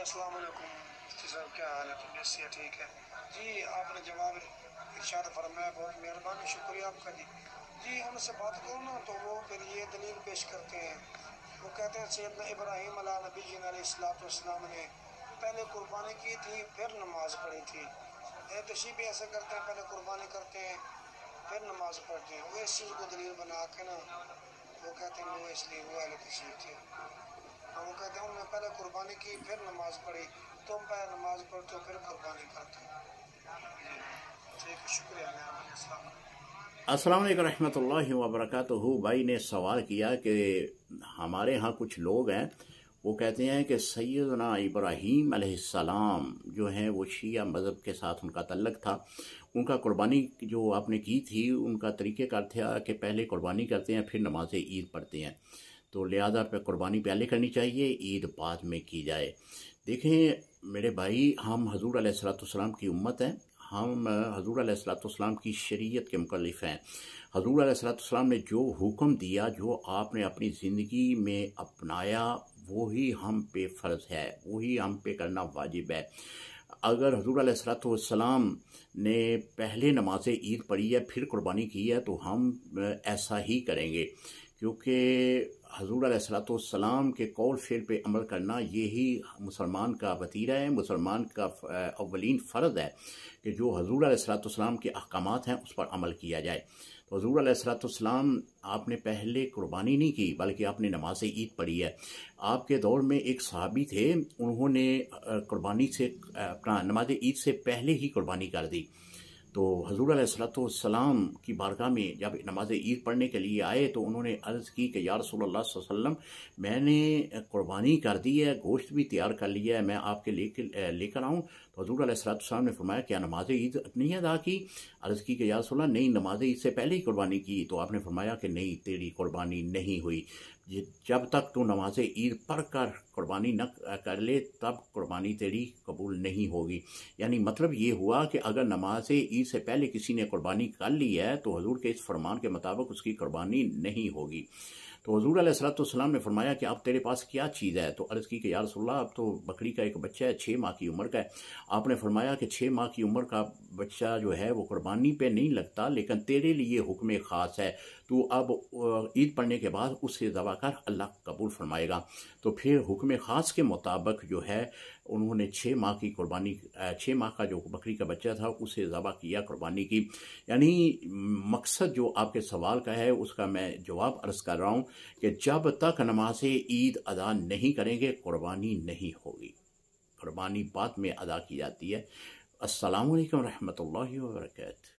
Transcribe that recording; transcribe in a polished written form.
अस्सलाम वालेकुम। मुफ्ती साहब क्या हाल है? तबीयत से ठीक है जी? आपने जवाब इरशाद फरमाया, बहुत मेहरबानी, शुक्रिया आपका जी। जी उनसे बात करो ना तो वो फिर ये दलील पेश करते हैं। वो कहते हैं सैयदना इब्राहीम अला नबी अलैहिस्सलाम ने पहले कुर्बानी की थी फिर नमाज पढ़ी थी। तशी भी ऐसे करते हैं, पहले कुर्बानी करते हैं फिर नमाज पढ़ते हैं। वो इस चीज़ को दलील बना के ना वो कहते हैं वो इसलिए वो अहले तशरीह थे। वो कहते हैं उन्होंने पहले कुर्बानी की फिर नमाज पढ़ी, तुम पहले नमाज पढ़ते हो फिर कुर्बानी करते हो। ठीक है, शुक्रिया, मेहरबानी, अस्सलाम। अस्सलाम वालेकुम रहमतुल्लाहि व बरकातुहू। भाई ने सवाल किया कि हमारे यहाँ कुछ लोग हैं, वो कहते हैं कि सैयदना इब्राहीम अलैहिस्सलाम जो हैं वो शिया मज़हब के साथ उनका तल्लक था। उनका कुर्बानी जो आपने की थी उनका तरीक़ेकार था कि पहले कुर्बानी करते हैं फिर नमाज ईद पढ़ते हैं, तो लिहाजा पे कुर्बानी पहले करनी चाहिए, ईद बाद में की जाए। देखें मेरे भाई, हम हजूर अलैहिस्सलाम की उम्मत हैं, हम हजूर अलैहिस्सलाम की शरीयत के मुकल्लिफ हैं। हजूर अलैहिस्सलाम ने जो हुक्म दिया, जो आपने अपनी ज़िंदगी में अपनाया, वही हम पे फ़र्ज़ है, वही हम पे करना वाजिब है। अगर हजूर अलैहिस्सलाम ने पहले नमाज ईद पढ़ी है फिर कुर्बानी की है तो हम ऐसा ही करेंगे, क्योंकि हजूर अलैहिस्सलाम के कौल फ़िल पे अमल करना यही मुसलमान का वतीरा है, मुसलमान का अव्वलीन फ़र्ज़ है कि जो हजूर अलैहिस्सलाम के अहकामात हैं उस पर अमल किया जाए। तो हजूर अलैहिस्सलाम आपने पहले कुर्बानी नहीं की बल्कि आपने नमाज ईद पढ़ी है। आपके दौर में एक सहाबी थे, उन्होंने कुर्बानी से अपना नमाज ईद से पहले ही कुर्बानी कर दी। तो हजूर अलैहिस्सलाम की बारगाह में जब नमाज ईद पढ़ने के लिए आए तो उन्होंने अर्ज़ की कि या रसूलल्लाह सल्लल्लाहु अलैहि वसल्लम, मैंने कुर्बानी कर दी है, गोश्त भी तैयार कर लिया है, मैं आपके लेकर आऊँ? तो हजूर अलैहिस्सलाम ने फरमाया, क्या नमाज ईद नहीं अदा की? अर्ज़ की कि या रसूलल्लाह, नहीं, नमाज ईद से पहले ही कुर्बानी की। तो आपने फरमाया कि नहीं, तेरी कुर्बानी नहीं हुई, जब तक तू नमाज ईद पढ़ कर कुर्बानी न कर ले तब कुर्बानी तेरी कबूल नहीं होगी। यानी मतलब ये हुआ कि अगर नमाज ईद से पहले किसी ने कुर्बानी कर ली है तो हजूर के इस फरमान के मुताबिक उसकी कुर्बानी नहीं होगी। तो हजूर अलैहिस्सलाम ने फरमाया कि अब तेरे पास क्या चीज़ है? तो अर्ज़ की कि या रसूलल्लाह, अब तो बकरी का एक बच्चा है, 6 माह की उम्र का है। आपने फरमाया कि 6 माह की उम्र का बच्चा जो है वो कुर्बानी पे नहीं लगता, लेकिन तेरे लिए हुक्म ख़ास है, तू अब ईद पढ़ने के बाद उससे ज़बह कर, अल्लाह कबूल फरमाएगा। तो फिर हुक्म ख़ास के मुताबिक जो है उन्होंने 6 माह की कुर्बानी, 6 माह का जो बकरी का बच्चा था उसे ज़बह किया, कुर्बानी की। यानी मकसद जो आपके सवाल का है उसका मैं जवाब अर्ज़ कर रहा हूँ कि जब तक नमाज ईद अदा नहीं करेंगे कुर्बानी नहीं होगी, कुर्बानी बाद में अदा की जाती है। अस्सलामु अलैकुम रहमतुल्लाहि व बरकातहू।